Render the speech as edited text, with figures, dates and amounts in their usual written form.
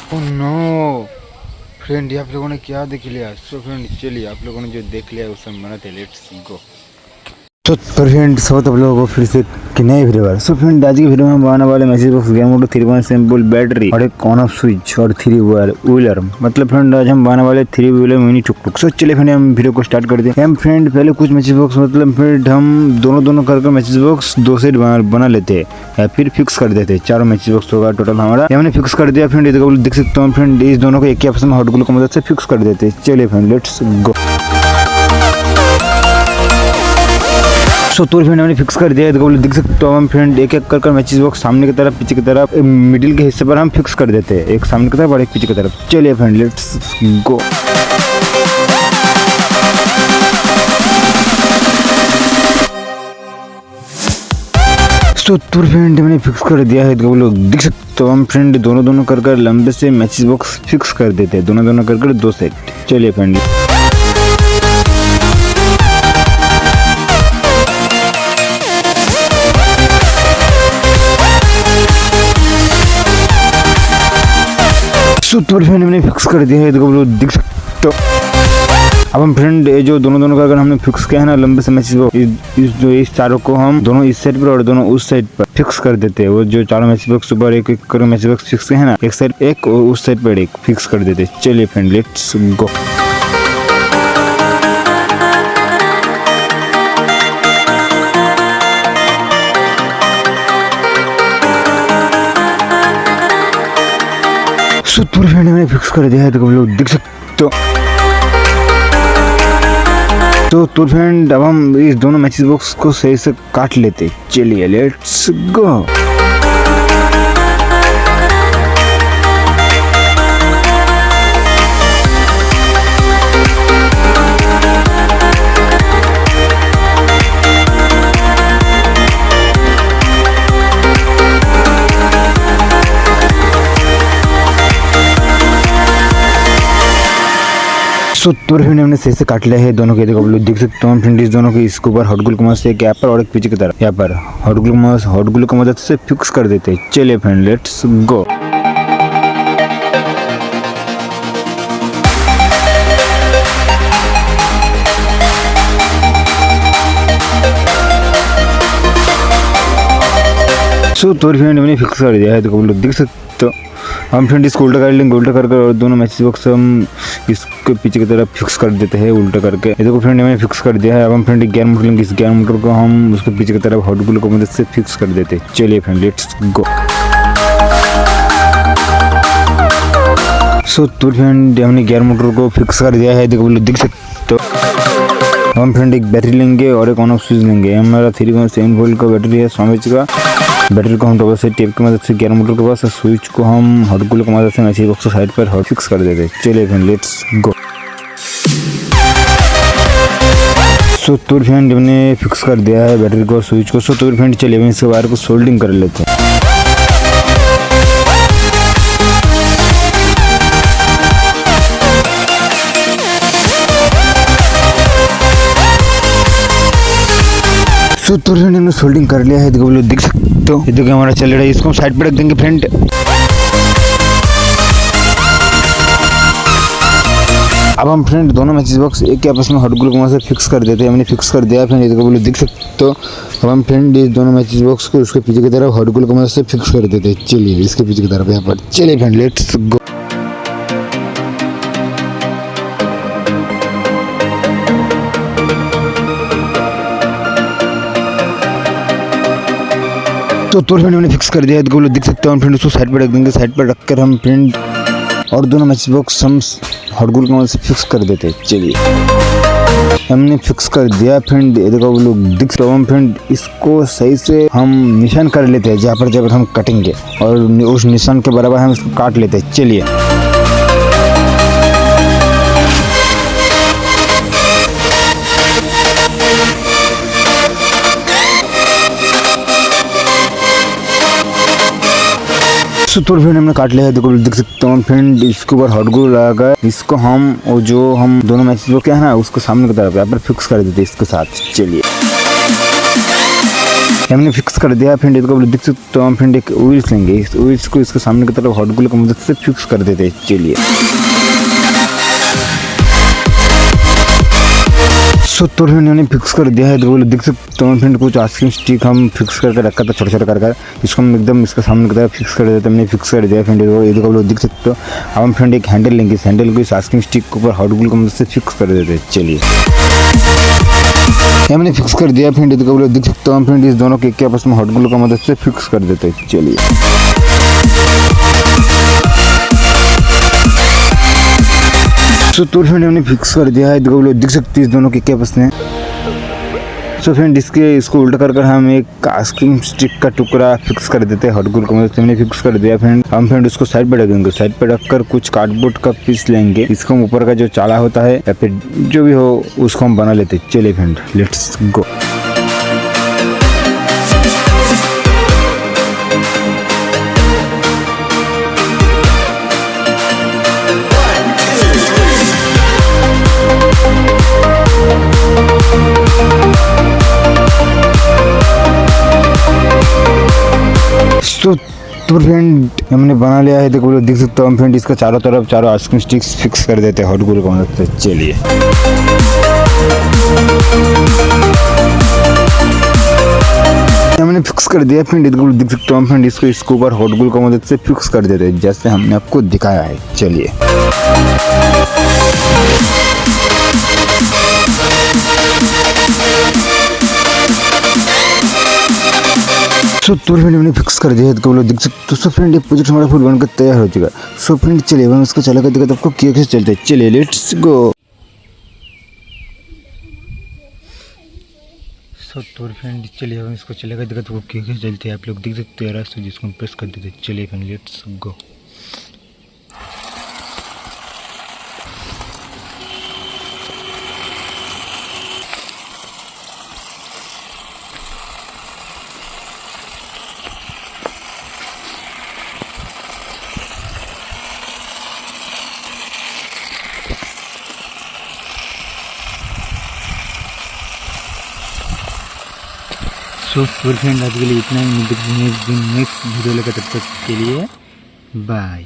Oh no friend, ये आप लोगों ने क्या देख लिया? सो फ्रेंड चलिए, आप लोगों ने जो देख लिया उसे मनाते, लेट्स गो। तो फ्रेंड सब लोगों को फिर से नए वीडियो बार। सो फ्रेंड आज की वीडियो में हम बनाने वाले message box game mode 3 simple battery और एक ऑन ऑफ स्विच और 3 व्हीलर। मतलब फ्रेंड आज हम बनाने वाले 3 व्हीलर मिनी टुक टुक। सो चलिए फ्रेंड हम वीडियो को स्टार्ट करते हैं। हम फ्रेंड पहले कुछ मैसेज बॉक्स मतलब फ्रेंड हम दोनों करके मैसेज बॉक्स 2 सेट बना लेते हैं या फिर फिक्स कर देते हैं। 4 मैसेज बॉक्स होगा टोटल हमारा। हमने फिक्स कर दिया फ्रेंड, देखो देख सकते हो फ्रेंड, इस दोनों को एक ही आपस में हॉट ग्लू की मदद से फिक्स कर देते हैं। चलिए फ्रेंड लेट्स गो। सो तो फ्रेंड हमने फिक्स कर दिया, देखो देख सकते हो हम फ्रेंड एक कर मैसेज बॉक्स सामने की तरफ पीछे की तरफ मिडिल के हिस्से पर हम फिक्स कर देते हैं, एक सामने की तरफ और एक पीछे की तरफ। चलिए फ्रेंड लेट्स गो। सो तो फ्रेंड हमने फिक्स कर दिया है, देखो लोग देख सकते हो हम फ्रेंड दोनों कर लंबे से मैसेज बॉक्स फिक्स कर देते हैं, दोनों कर 2 सेट। चलिए फ्रेंड तो फ्रेंड हमने फिक्स कर दिया है, देखो लोग देख सकते हो। अब हम फ्रेंड ये जो दोनों का अगर हमने फिक्स किया है ना लंबे से मैसेज बॉक्स, इस चारों को हम दोनों इस साइड पर और दोनों उस साइड पर फिक्स कर देते हैं। वो जो चारों मैसेज बॉक्स ऊपर एक कर मैसेज बॉक्स फिक्स है ना, एक साइड एक और उस साइड पर एक फिक्स कर देते हैं। चलिए फ्रेंड लेट्स गो। तो फ्रेंड हमने फिक्स कर दिया है, देखो लोग देख सकते हो। तो फ्रेंड अब हम इस दोनों मैसेज बॉक्स को सही से काट लेते। चलिए लेट्स गो। सो तो फ्रेंड हमने सही से काट लिया है दोनों के, देखो लोग देख सकते हो फ्रेंड इस दोनों को इसके ऊपर हॉट ग्लू की मदद से एक यहाँ पर और एक पीछे की तरफ यहाँ पर हॉट ग्लू की मदद से फिक्स कर देते हैं। चलिए फ्रेंड लेट्स गो। सो तो फ्रेंड हमने फिक्स कर दिया है, देखो लोग देख सकते हो। हम फ्रेंड इसको उल्टा कर लेंगे, उल्टा करके और दोनों मैसेज बॉक्स हम इसके पीछे की तरफ फिक्स कर देते हैं उल्टा करके। ये देखो फ्रेंड हमने फिक्स कर दिया है। अब हम फ्रेंड गियर मोटर लेंगे, इस गियर मोटर को हम उसके पीछे की तरफ हॉट ग्लू की मदद से फिक्स कर देते हैं। चलिए फ्रेंड लेट्स गो। सो तो फ्रेंड हमने गियर मोटर को फिक्स कर दिया है, देखो देख सकते हो। हम फ्रेंड एक बैटरी लेंगे और एक ऑन ऑफ स्विच लेंगे। हमारा 3.7 वोल्ट का बैटरी है 100 mAh का। बैटरी को हम डबल साइड टेप की मदद से गियर मोटर के पास, स्विच को हम हॉट ग्लू की मदद से मैसेज बॉक्स साइड पर हॉट फिक्स कर देते। चलिए फ्रेंड लेट्स गो। सो तो फ्रेंड हमने फिक्स कर दिया है बैटरी को स्विच को। सो तो फ्रेंड चलिए इसके वायर को सोल्डिंग कर लेते हैं। तो फ्रेंड हमने सोल्डिंग कर लिया है, देखो लोग देख सकते हो। ये देखो हमारा चल रहा है, इसको हम साइड पे रख देंगे फ्रेंड। अब हम फ्रेंड दोनों मैसेज बॉक्स एक के आपस में हॉट ग्लू की मदद से फिक्स कर देते हैं। हमने फिक्स कर दिया फ्रेंड, ये देखो लोग देख सकते हो। अब हम फ्रेंड इस दोनों मैसेज बॉक्स को उसके पीछे की तरफ हॉट ग्लू की मदद से फिक्स कर देते हैं। चलिए इसके पीछे की तरफ यहाँ पर। चलिए फ्रेंड लेट्स गो। तो फ्रेंड हमने फिक्स कर दिया है, देखो लोग देख सकते हो फ्रेंड। उसको साइड पर रख देंगे, साइड पर रखकर हम फ्रेंड और दोनों मैसेज बॉक्स हम हॉट ग्लू की मदद से फिक्स कर देते हैं। चलिए हमने फिक्स कर दिया फ्रेंड, देखो लोग देख सकते हो। हम फ्रेंड इसको सही से हम निशान कर लेते हैं, जहाँ पर हम कटेंगे और उस निशान के बराबर हम इसको काट लेते हैं। चलिए तो फ्रेंड हमने काट लिया है, देखो देख सकते हो फ्रेंड। इसके ऊपर हॉट ग्लू लगाकर इसको हम वो जो हम दोनों मैसेज बॉक्स है ना उसको सामने की तरफ यहाँ पर फिक्स कर देते हैं इसके साथ। चलिए हमने फिक्स कर दिया फ्रेंड। इसको देख सकते हो हम फ्रेंड एक व्हील्स लेंगे, इस व्हील्स को इसके सामने की तरफ हॉट ग्लू की मदद से फिक्स कर देते हैं। चलिए तो फ्रेंड हमने फिक्स कर दिया है। तो देख सकते हो फ्रेंड कुछ आइसक्रीम स्टिक हम फिक्स करके रखा था छोटा छोटा कर इसको हम एकदम इसका सामने की तरफ फिक्स कर देते। हमने फिक्स कर दिया फ्रेंड। ये देख सकते हो। अब हम फ्रेंड एक हैंडल लेंगे, इस हैंडल को इस आइसक्रीम स्टिक के ऊपर हॉट ग्लू की मदद से फिक्स कर देते हैं। चलिए हमने फिक्स कर दिया फ्रेंड। देख सकते हो हम फ्रेंड इस दोनों के आपस में हॉट ग्लू की मदद से फिक्स कर देते हैं। चलिए तो फ्रेंड हमने फिक्स कर दिया है। देख सकते हैं इस दोनों के आपस में। सो फ्रेंड इसको उल्टा कर हम एक आइसक्रीम स्टिक का टुकड़ा फिक्स कर देते हैं हॉट ग्लू की मदद से। हमने फिक्स कर दिया फ्रेंड। हम फ्रेंड उसको साइड पे रखेंगे, साइड पे रखकर कुछ कार्डबोर्ड का पीस लेंगे, इसको हम ऊपर का जो चाला होता है या फिर जो भी हो उसको हम बना लेते हैं। चलिए फ्रेंड लेट्स गो। तो फ्रेंड हमने बना लिया है। देखो देख सकते हो हम फ्रेंड इसका चारों तरफ चारों आइसक्रीम स्टिक्स फिक्स कर देते हैं हॉट ग्लू की मदद से। चलिए हमने फिक्स कर दिया फ्रेंड। देख सकते हो हम फ्रेंड इसको ऊपर हॉट ग्लू की मदद से फिक्स कर देते हैं जैसे हमने आपको दिखाया है। चलिए तो फ्रेंड हमने फिक्स कर दिया है। तो देख सकते हो। सो फ्रेंड ये प्रोजेक्ट हमारा फुल बनकर तैयार हो चुका है। सो फ्रेंड चलिए हम इसको चला कर दिखाते आपको कैसे चलते हैं। चलिए लेट्स गो। तो फ्रेंड चलिए हम इसको चला कर दिखाते आपको कैसे चलते हैं। आप लोग देख सकते हैं रास्ते जिसको हम प्रेस कर देते हैं। चलिए फ्रेंड लेट्स गो। तो फ्रेंड आज के लिए इतना ही। नेक्स्ट वीडियो लेकर तब तक के लिए बाय।